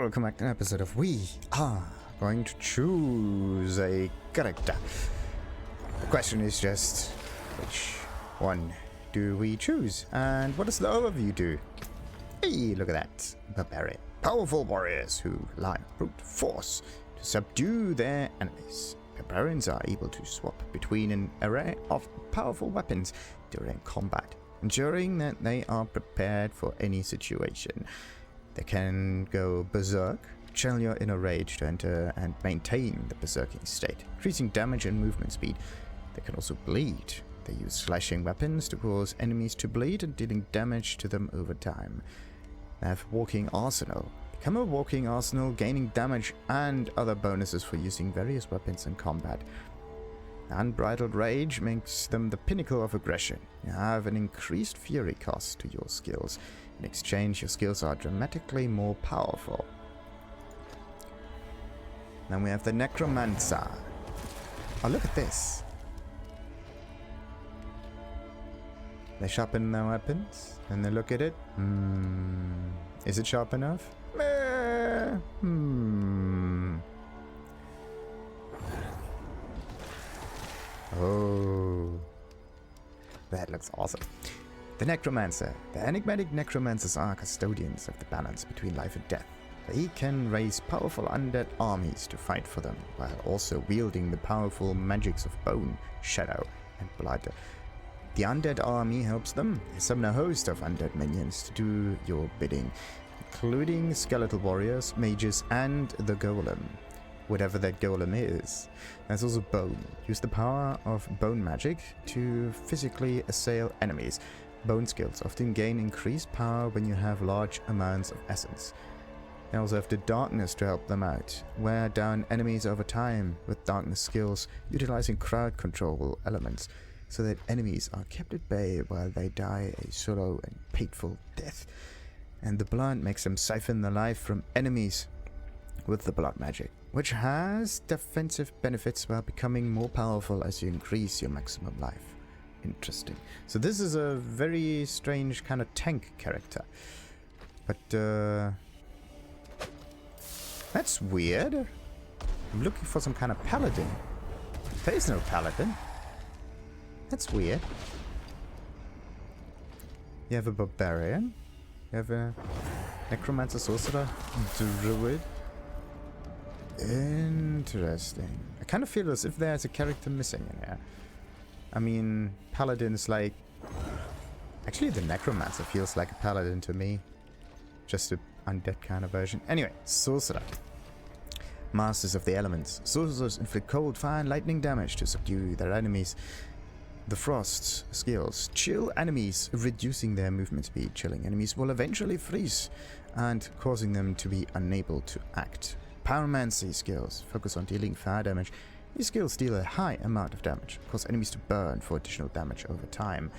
welcome back to an episode of We Are Going to Choose a Character. The question is just, which one do we choose? And what does the overview do? Hey, look at that. Barbarian. Powerful warriors who rely on brute force to subdue their enemies. Barbarians are able to swap between an array of powerful weapons during combat, ensuring that they are prepared for any situation. They can go berserk, channel your inner rage to enter and maintain the berserking state, increasing damage and movement speed. They can also bleed. They use slashing weapons to cause enemies to bleed and dealing damage to them over time. They have walking arsenal. Become a walking arsenal, gaining damage and other bonuses for using various weapons in combat. Unbridled rage makes them the pinnacle of aggression. You have an increased fury cost to your skills. In exchange, your skills are dramatically more powerful. Then we have the Necromancer. Oh, look at this. They sharpen their weapons, and they look at it. Is it sharp enough? Oh, that looks awesome. The Necromancer. The enigmatic Necromancers are custodians of the balance between life and death. They can raise powerful undead armies to fight for them, while also wielding the powerful magics of bone, shadow, and blood. The undead army helps them. They summon a host of undead minions to do your bidding, including skeletal warriors, mages, and the golem. Whatever that golem is. There's also bone. Use the power of bone magic to physically assail enemies. Bone skills often gain increased power when you have large amounts of essence. They also have the darkness to help them out. Wear down enemies over time with darkness skills, utilizing crowd control elements, so that enemies are kept at bay while they die a slow and painful death. And the blood makes them siphon the life from enemies with the blood magic, which has defensive benefits while becoming more powerful as you increase your maximum life. Interesting. So this is a very strange kind of tank character. But, that's weird. I'm looking for some kind of paladin. There is no paladin. That's weird. You have a barbarian. You have a necromancer, sorcerer, druid. Interesting. I kind of feel as if there's a character missing in here. I mean, paladin's like... Actually, the necromancer feels like a paladin to me. Just a undead kind of version. Anyway, sorcerer. Masters of the elements. Sorcerers inflict cold, fire, and lightning damage to subdue their enemies. The frost skills. Chill enemies, reducing their movement speed. Chilling enemies will eventually freeze and causing them to be unable to act. Pyromancy skills. Focus on dealing fire damage. These skills deal a high amount of damage, cause enemies to burn for additional damage over time.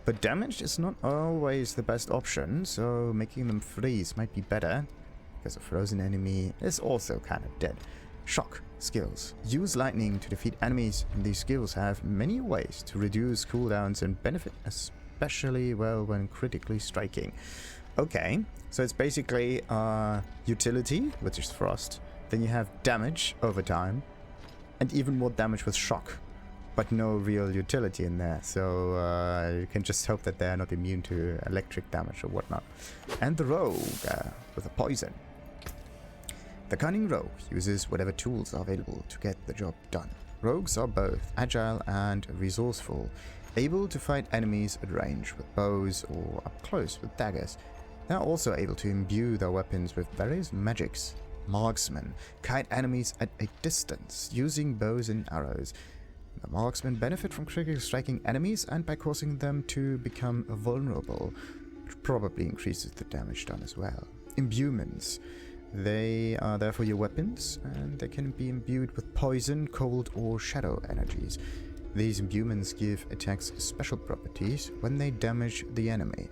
But damage is not always the best option, so making them freeze might be better, because a frozen enemy is also kind of dead. Shock skills. Use lightning to defeat enemies, and these skills have many ways to reduce cooldowns and benefit especially well when critically striking. Okay, so it's basically utility, which is frost. Then you have damage over time, and even more damage with shock, but no real utility in there, so you can just hope that they're not immune to electric damage or whatnot. And the rogue with a poison. The cunning rogue uses whatever tools are available to get the job done. Rogues are both agile and resourceful, able to fight enemies at range with bows or up close with daggers. They are also able to imbue their weapons with various magics. Marksmen kite enemies at a distance using bows and arrows. The marksmen benefit from critically striking enemies and by causing them to become vulnerable, which probably increases the damage done as well. Imbuements. They are therefore your weapons, and they can be imbued with poison, cold, or shadow energies. These imbuements give attacks special properties when they damage the enemy.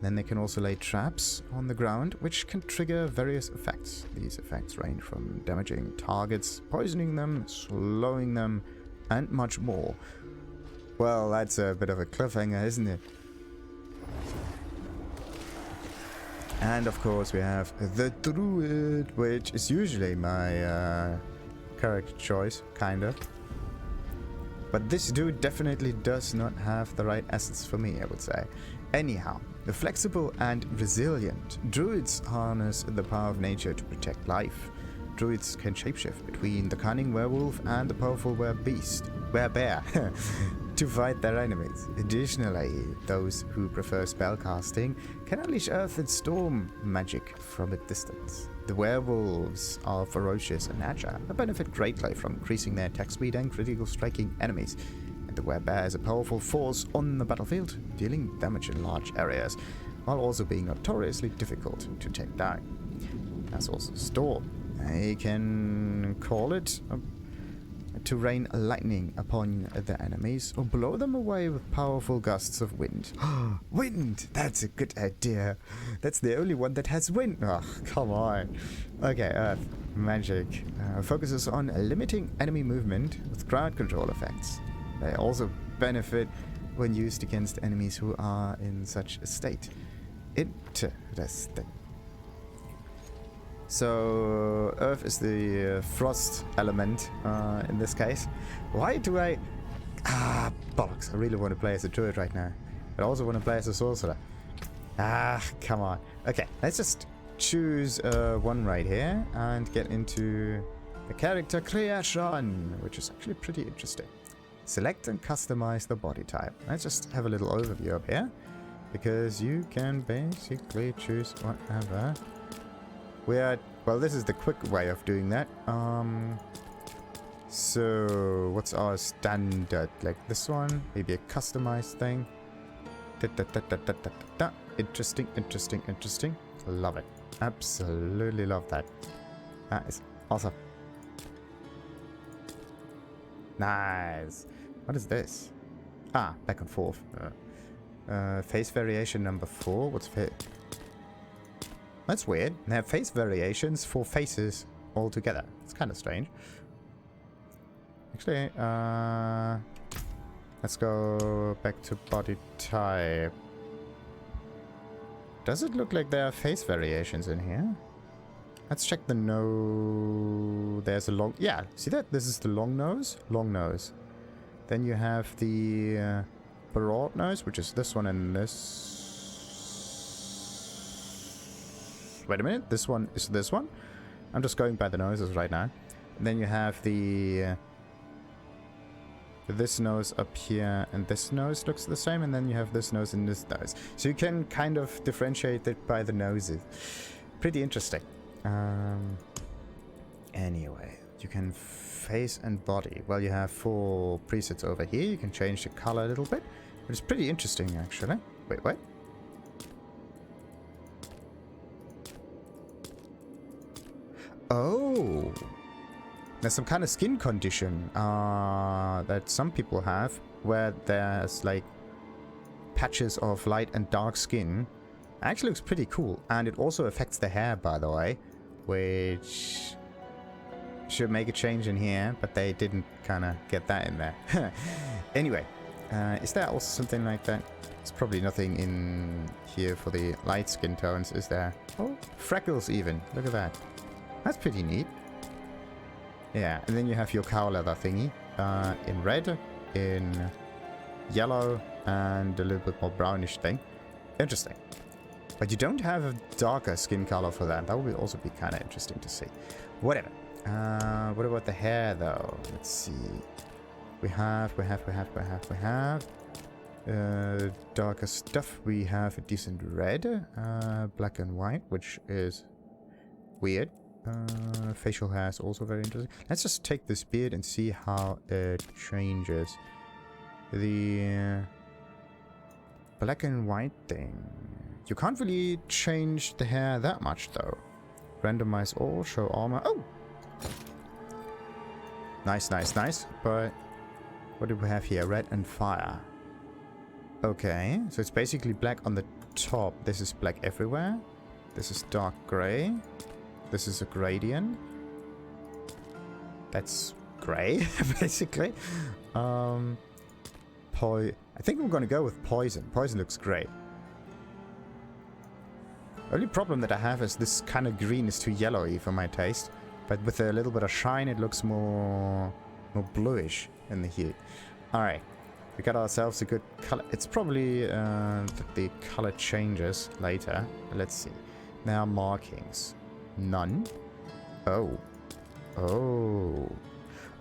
Then they can also lay traps on the ground, which can trigger various effects. These effects range from damaging targets, poisoning them, slowing them, and much more. Well, that's a bit of a cliffhanger, isn't it? And of course we have the Druid, which is usually my character choice, kind of. But this dude definitely does not have the right essence for me, I would say. Anyhow, the flexible and resilient. Druids harness the power of nature to protect life. Druids can shapeshift between the cunning werewolf and the powerful werebear to fight their enemies. Additionally, those who prefer spellcasting can unleash earth and storm magic from a distance. The werewolves are ferocious and agile, but benefit greatly from increasing their attack speed and critical striking enemies. And the werebear is a powerful force on the battlefield, dealing damage in large areas, while also being notoriously difficult to take down. There's also storm. I can call it to rain lightning upon the enemies or blow them away with powerful gusts of wind. Wind! That's a good idea. That's the only one that has wind. Oh, come on. Okay, Earth. Magic. Focuses on limiting enemy movement with crowd control effects. They also benefit when used against enemies who are in such a state. Interesting. So, Earth is the frost element in this case. Why do I... bollocks. I really want to play as a druid right now. But I also want to play as a sorcerer. Come on. Okay, let's just choose one right here and get into the character creation, which is actually pretty interesting. Select and customize the body type. Let's just have a little overview up here, because you can basically choose whatever. Well, this is the quick way of doing that. So what's our standard? Like this one, maybe a customized thing. Interesting. Love it. Absolutely love that. That is awesome. Nice. What is this? Back and forth. Face variation number 4. What's fit? That's weird. They have face variations for faces altogether. It's kind of strange. Actually, let's go back to body type. Does it look like there are face variations in here? Let's check the nose. There's a long... Yeah, see that? This is the long nose. Long nose. Then you have the broad nose, which is this one and this... Wait a minute, this one is this one? I'm just going by the noses right now. And then you have the... this nose up here, and this nose looks the same, and then you have this nose and this nose. So you can kind of differentiate it by the noses. Pretty interesting. Anyway, you can face and body. Well, you have 4 presets over here. You can change the color a little bit. But it's pretty interesting, actually. Wait. Oh! There's some kind of skin condition that some people have, where there's like patches of light and dark skin. Actually looks pretty cool, and it also affects the hair, by the way, which should make a change in here, but they didn't kind of get that in there. Anyway, is there also something like that? There's probably nothing in here for the light skin tones, is there? Oh, freckles even. Look at that. That's pretty neat. Yeah, and then you have your cow leather thingy in red, in yellow, and a little bit more brownish thing. Interesting. But you don't have a darker skin color for that. That would also be kind of interesting to see. Whatever. What about the hair, though? Let's see. We have darker stuff. We have a decent red, black and white, which is weird. Facial hair is also very interesting. Let's just take this beard and see how it changes. The black and white thing. You can't really change the hair that much, though. Randomize all, show armor. Oh! Nice. But what do we have here? Red and fire. Okay, so it's basically black on the top. This is black everywhere. This is dark gray. This is a gradient. That's gray, basically. I think I'm gonna go with poison. Poison looks great. Only problem that I have is this kind of green is too yellowy for my taste. But with a little bit of shine, it looks more bluish in the hue. Alright. We got ourselves a good color. It's probably that the color changes later. Let's see. Now markings. None. Oh. Oh.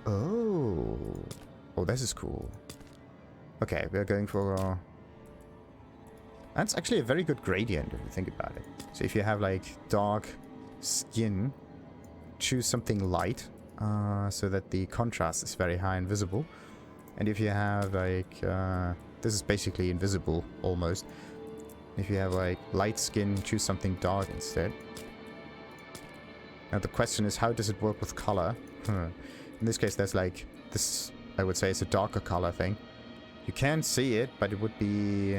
Oh. Oh, this is cool. Okay, we're going for... That's actually a very good gradient if you think about it. So if you have like dark skin, choose something light so that the contrast is very high and visible. And if you have like... this is basically invisible almost. If you have like light skin, choose something dark instead. Now the question is, how does it work with color? In this case, there's like this, I would say, it's a darker color thing. You can see it, but it would be...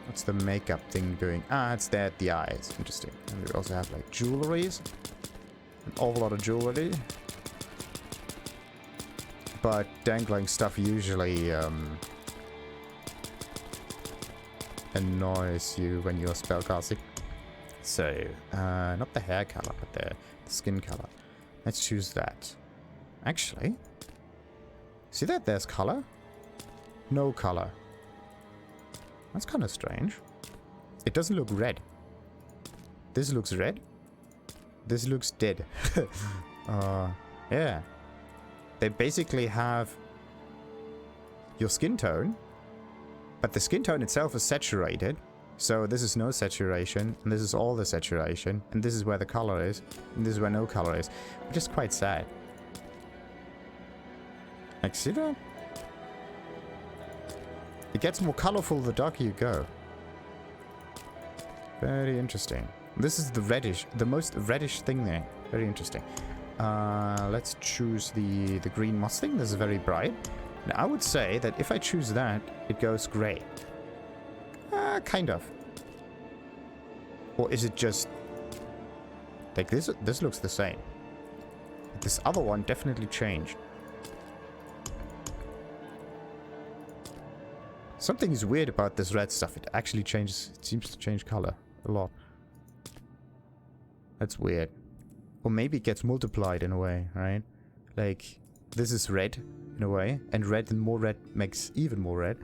what's the makeup thing doing? Ah, it's there at the eyes. Interesting. And we also have like jewelries. An awful lot of jewelry. But dangling stuff usually annoys you when you're spellcasting. So, not the hair color, but the skin color. Let's choose that. Actually, see that there's color? No color. That's kind of strange. It doesn't look red. This looks red. This looks dead. Yeah. They basically have your skin tone, but the skin tone itself is saturated. So this is no saturation, and this is all the saturation, and this is where the color is, and this is where no color is, which is quite sad. Like, see that? It gets more colorful the darker you go. Very interesting. This is the reddish, the most reddish thing there. Very interesting. Let's choose the green Mustang. This is very bright. Now, I would say that if I choose that, it goes gray. Kind of. Or is it just... like this? This looks the same. This other one definitely changed. Something is weird about this red stuff. It actually changes... it seems to change color a lot. That's weird. Or maybe it gets multiplied in a way, right? Like, this is red in a way. And red and more red makes even more red.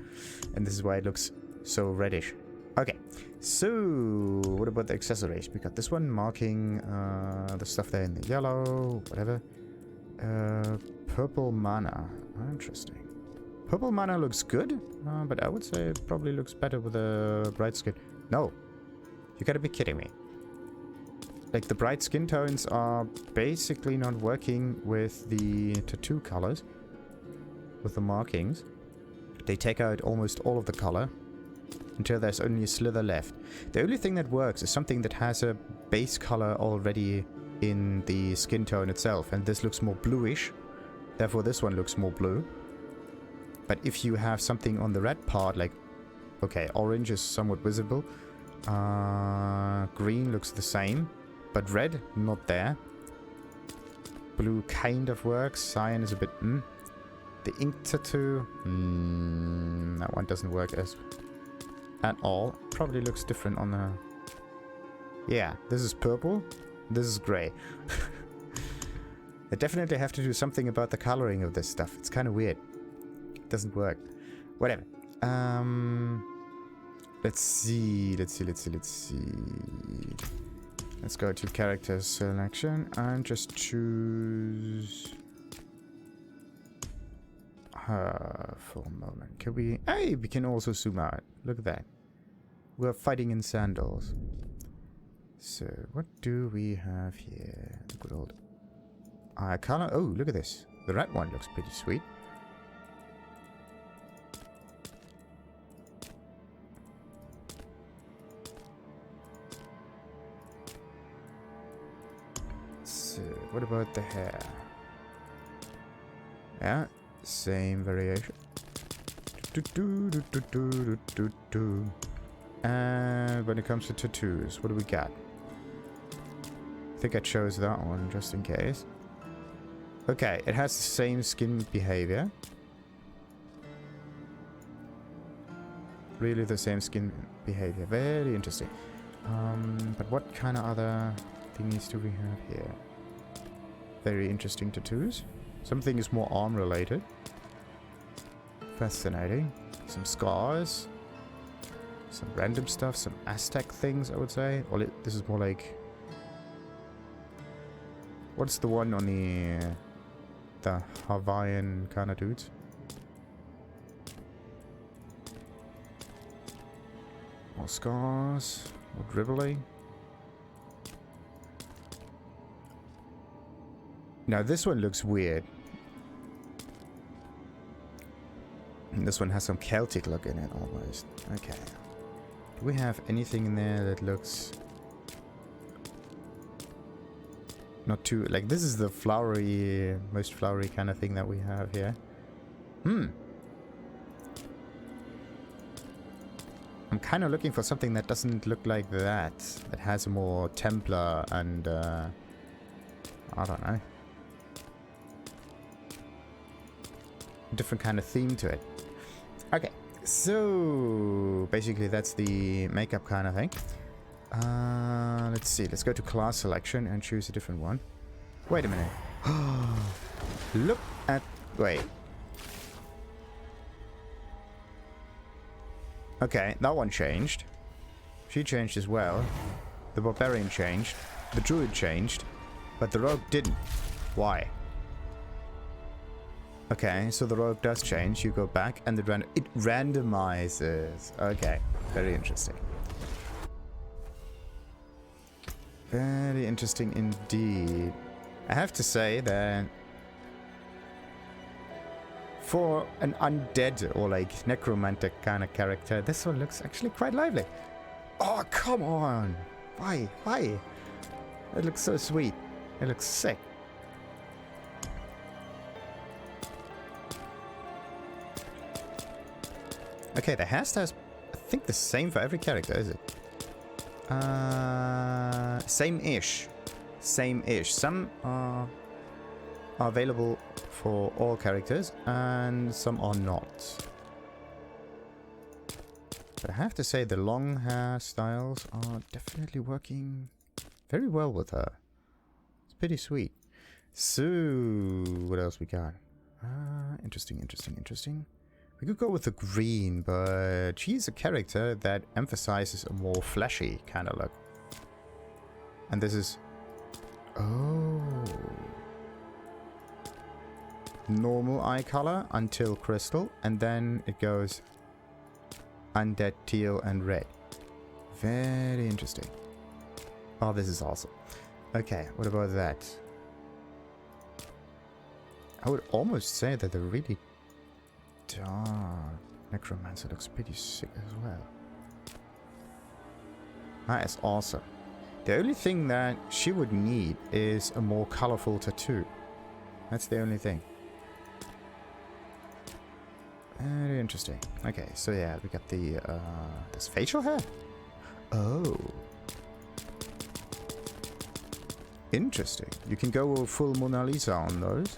And this is why it looks so reddish. Okay, so what about the accessories? We got this one marking the stuff there in the yellow, whatever. Purple mana. Interesting. Purple mana looks good, but I would say it probably looks better with a bright skin. No, you gotta be kidding me. Like, the bright skin tones are basically not working with the tattoo colors, with the markings. They take out almost all of the color until there's only a slither left. The only thing that works is something that has a base color already in the skin tone itself, and this looks more bluish. Therefore, this one looks more blue. But if you have something on the red part, like, okay, orange is somewhat visible. Green looks the same. But red, not there. Blue kind of works. Cyan is a bit... The ink tattoo... that one doesn't work at all. Probably looks different on the... yeah, this is purple. This is grey. They definitely have to do something about the coloring of this stuff. It's kind of weird. It doesn't work. Whatever. Let's see. Let's go to character selection and just choose her for a moment. Can we... hey, we can also zoom out. Look at that. We're fighting in sandals. So, what do we have here? The good old eye color. Oh, look at this. The red one looks pretty sweet. So, what about the hair? Yeah, same variation. And when it comes to tattoos, what do we got? I think I chose that one just in case. Okay, it has the same skin behavior. Really the same skin behavior. Very interesting. But what kind of other thingies do we have here? Very interesting tattoos. Something is more arm related. Fascinating. Some scars. Some random stuff. Some Aztec things, I would say. Well, this is more like... What's the one on the Hawaiian kind of dudes? More scars. More dribbling. Now this one looks weird. And this one has some Celtic look in it almost. Okay. Do we have anything in there that looks... not too... like, this is the flowery... most flowery kind of thing that we have here. I'm kind of looking for something that doesn't look like that. That has a more Templar and... I don't know. Different kind of theme to it. Okay, so basically that's the makeup kind of thing. Let's see, let's go to class selection and choose a different one. Wait a minute. Look at... wait. Okay, that one changed. She changed as well. The Barbarian changed. The Druid changed. But the Rogue didn't. Why? Okay, so the Rogue does change. You go back and it randomizes. Okay, very interesting. Very interesting indeed. I have to say that for an undead or like necromantic kind of character, this one looks actually quite lively. Oh, come on. Why? Why? It looks so sweet. It looks sick. Okay, the hairstyle's, I think, the same for every character, is it? Same-ish. Same-ish. Some are available for all characters, and some are not. But I have to say, the long hairstyles are definitely working very well with her. It's pretty sweet. So, what else we got? Interesting, interesting, interesting. We could go with the green, but she's a character that emphasizes a more fleshy kind of look. And this is... oh. Normal eye color until crystal, and then it goes undead, teal, and red. Very interesting. Oh, this is awesome. Okay, what about that? I would almost say that the really dark Necromancer looks pretty sick as well. That is awesome. The only thing that she would need is a more colorful tattoo. That's the only thing. Very interesting. Okay, so yeah, we got the this facial hair. Oh. Interesting. You can go full Mona Lisa on those.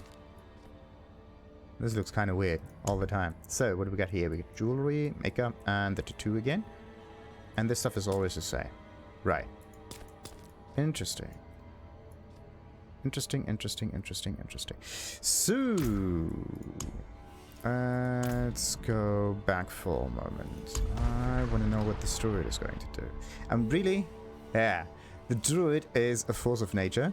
This looks kind of weird all the time. So, what do we got here? We got jewelry, makeup, and the tattoo again. And this stuff is always the same. Right. Interesting. Interesting, interesting, interesting, interesting. So, let's go back for a moment. I want to know what the Druid is going to do. And really, yeah, the Druid is a force of nature.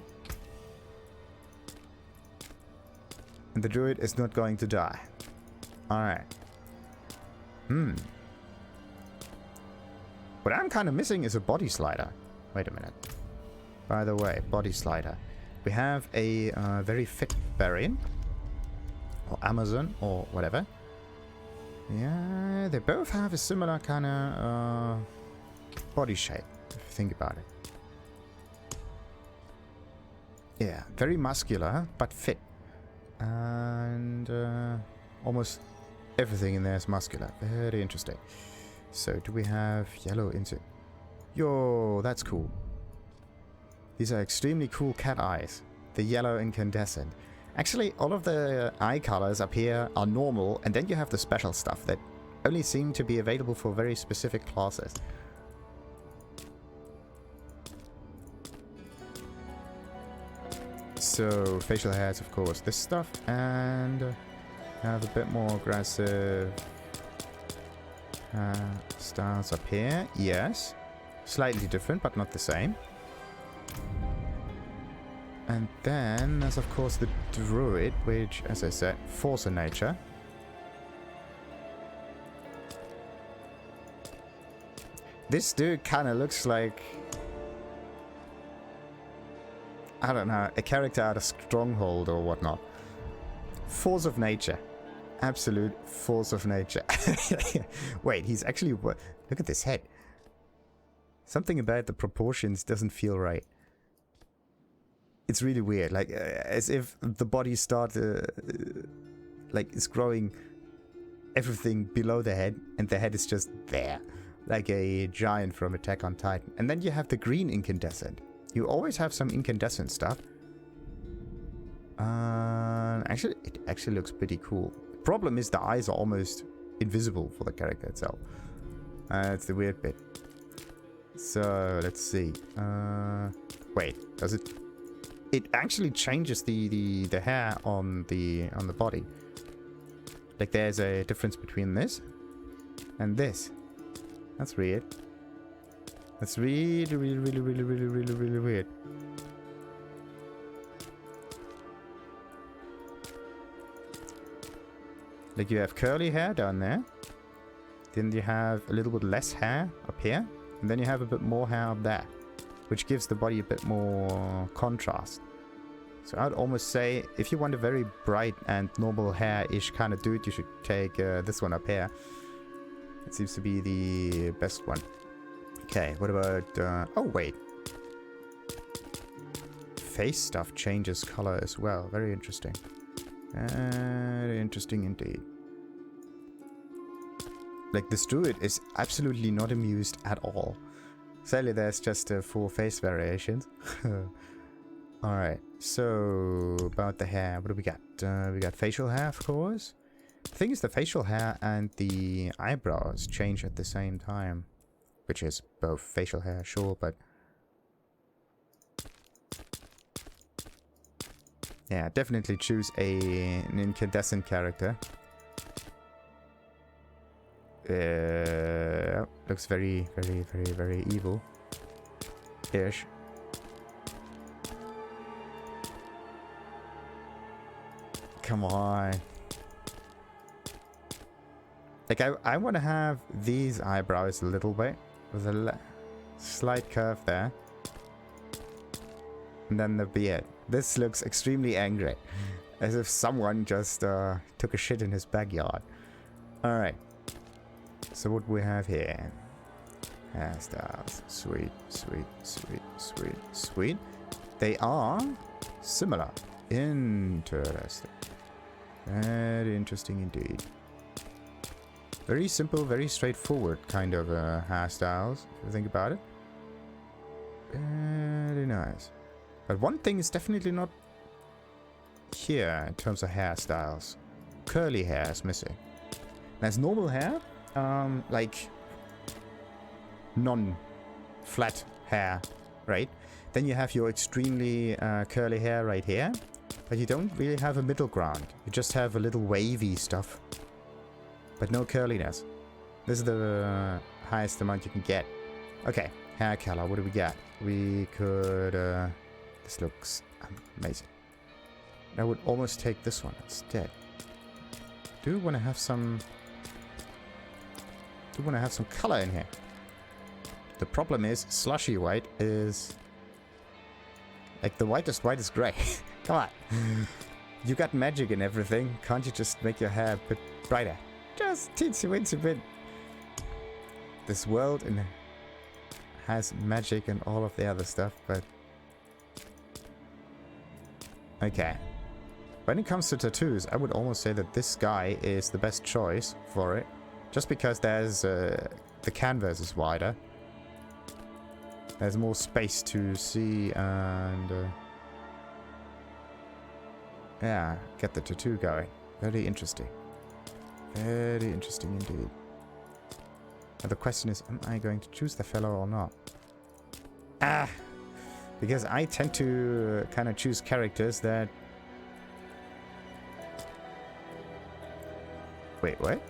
And the Druid is not going to die. Alright. What I'm kind of missing is a body slider. Wait a minute. By the way, body slider. We have a very fit Barbarian. Or Amazon, or whatever. Yeah, they both have a similar kind of body shape, if you think about it. Yeah, very muscular, but fit. And almost everything in there is muscular. Very interesting. So, do we have yellow into... Yo, that's cool. These are extremely cool cat eyes. The yellow incandescent. Actually, all of the eye colors up here are normal, and then you have the special stuff that only seem to be available for very specific classes. So facial hair is of course this stuff, and have a bit more aggressive styles up here. Yes, slightly different, but not the same. And then there's of course the Druid, which, as I said, force of nature. This dude kind of looks like, I don't know, a character out of Stronghold or whatnot. Force of nature. Absolute force of nature. Wait, he's actually... Look at this head. Something about the proportions doesn't feel right. It's really weird. Like, as if the body started... like, it's growing everything below the head, and the head is just there. Like a giant from Attack on Titan. And then you have the green incandescent. You always have some incandescent stuff. Actually, it actually looks pretty cool. Problem is the eyes are almost invisible for the character itself. That's the weird bit. So let's see. Wait, does it? It actually changes the hair on the body. Like there's a difference between this and this. That's weird. That's really weird. Like you have curly hair down there. Then you have a little bit less hair up here. And then you have a bit more hair up there. Which gives the body a bit more contrast. So I'd almost say, if you want a very bright and normal hair-ish kind of dude, you should take this one up here. It seems to be the best one. Okay, what about... oh, wait. Face stuff changes color as well. Very interesting. Very interesting indeed. Like, this druid is absolutely not amused at all. Sadly, there's just 4 face variations. Alright, so about the hair, what do we got? We got facial hair, of course. The thing is, the facial hair and the eyebrows change at the same time. Which is both facial hair, sure, but... yeah, definitely choose an incandescent character. Looks very evil-ish. Come on. Like, I want to have these eyebrows a little bit. With a slight curve there. And then the beard. This looks extremely angry. As if someone just took a shit in his backyard. Alright. So what we have here. Hairstyles. Sweet, sweet, sweet, sweet, sweet. They are similar. Interesting. Very interesting indeed. Very simple, very straightforward kind of hairstyles, if you think about it. Very nice. But one thing is definitely not here in terms of hairstyles. Curly hair is missing. There's normal hair, like non-flat hair, right? Then you have your extremely curly hair right here. But you don't really have a middle ground. You just have a little wavy stuff. But no curliness. This is the highest amount you can get. Okay, hair color, what do we got? We could... this looks amazing. I would almost take this one instead. Do want to have some... do want to have some color in here. The problem is, slushy white is... like the whitest white is grey. Come on. You got magic and everything. Can't you just make your hair a bit brighter? Just teensy weensy bit. This world has magic and all of the other stuff, but... okay. When it comes to tattoos, I would almost say that this guy is the best choice for it. Just because there's... the canvas is wider. There's more space to see and... yeah, get the tattoo going. Very interesting. Very interesting indeed. Now the question is, am I going to choose the fellow or not? Ah! Because I tend to kind of choose characters that... Wait, what?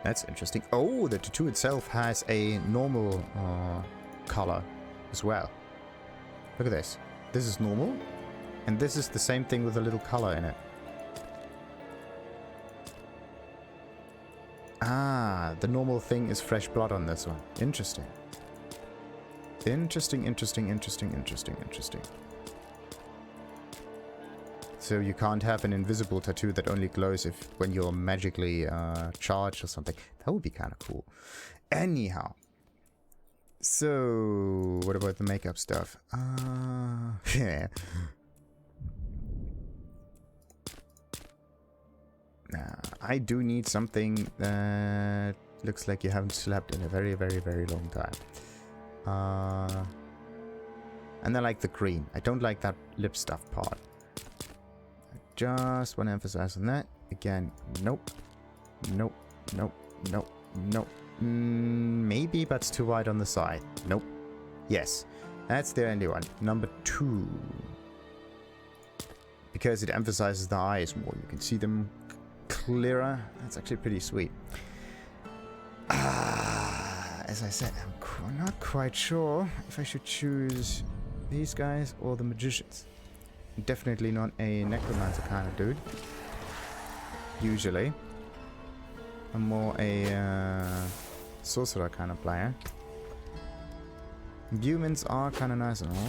That's interesting. Oh, the tattoo itself has a normal color as well. Look at this. This is normal. And this is the same thing with a little color in it. Ah, the normal thing is fresh blood on this one. Interesting. Interesting. So you can't have an invisible tattoo that only glows when you're magically charged or something. That would be kind of cool. Anyhow. So, what about the makeup stuff? Yeah. I do need something that looks like you haven't slept in a very, very, very long time. And I like the green. I don't like that lip stuff part. I just want to emphasize on that. Again, nope. Nope. Nope. Nope. Nope. Maybe, but it's too wide on the side. Nope. Yes. That's the only one. Number 2. Because it emphasizes the eyes more. You can see them clearer. That's actually pretty sweet. As I said, I'm not quite sure if I should choose these guys or the magicians. Definitely not a necromancer kind of dude. Usually. I'm more a sorcerer kind of player. Humans are kind of nice and all.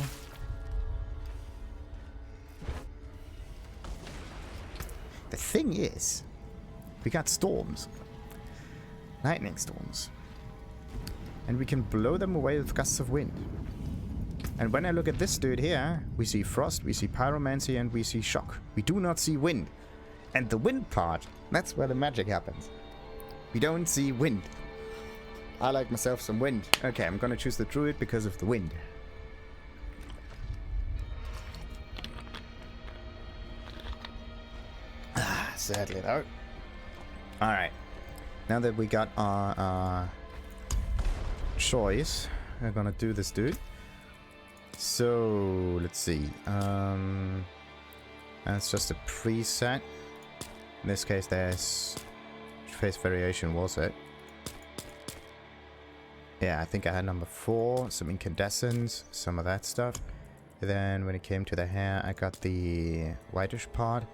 The thing is, we got storms. Lightning storms. And we can blow them away with gusts of wind. And when I look at this dude here, we see frost, we see pyromancy, and we see shock. We do not see wind. And the wind part, that's where the magic happens. We don't see wind. I like myself some wind. Okay, I'm gonna choose the druid because of the wind. Sadly though. Alright. Now that we got our choice, we're gonna do this dude. So, let's see. That's just a preset. In this case, there's face variation, was it? Yeah, I think I had number 4, some incandescence, some of that stuff. Then when it came to the hair, I got the whitish part.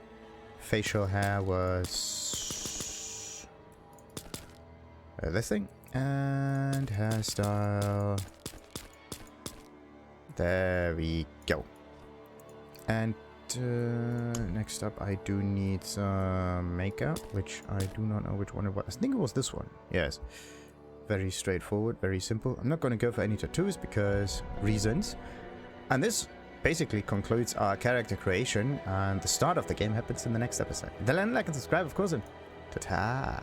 Facial hair was this thing. And hairstyle. There we go. And next up, I do need some makeup, which I do not know which one it was. I think it was this one. Yes. Very straightforward, very simple. I'm not going to go for any tattoos because reasons. And this basically concludes our character creation, and the start of the game happens in the next episode. Then like and subscribe, of course, and ta-ta!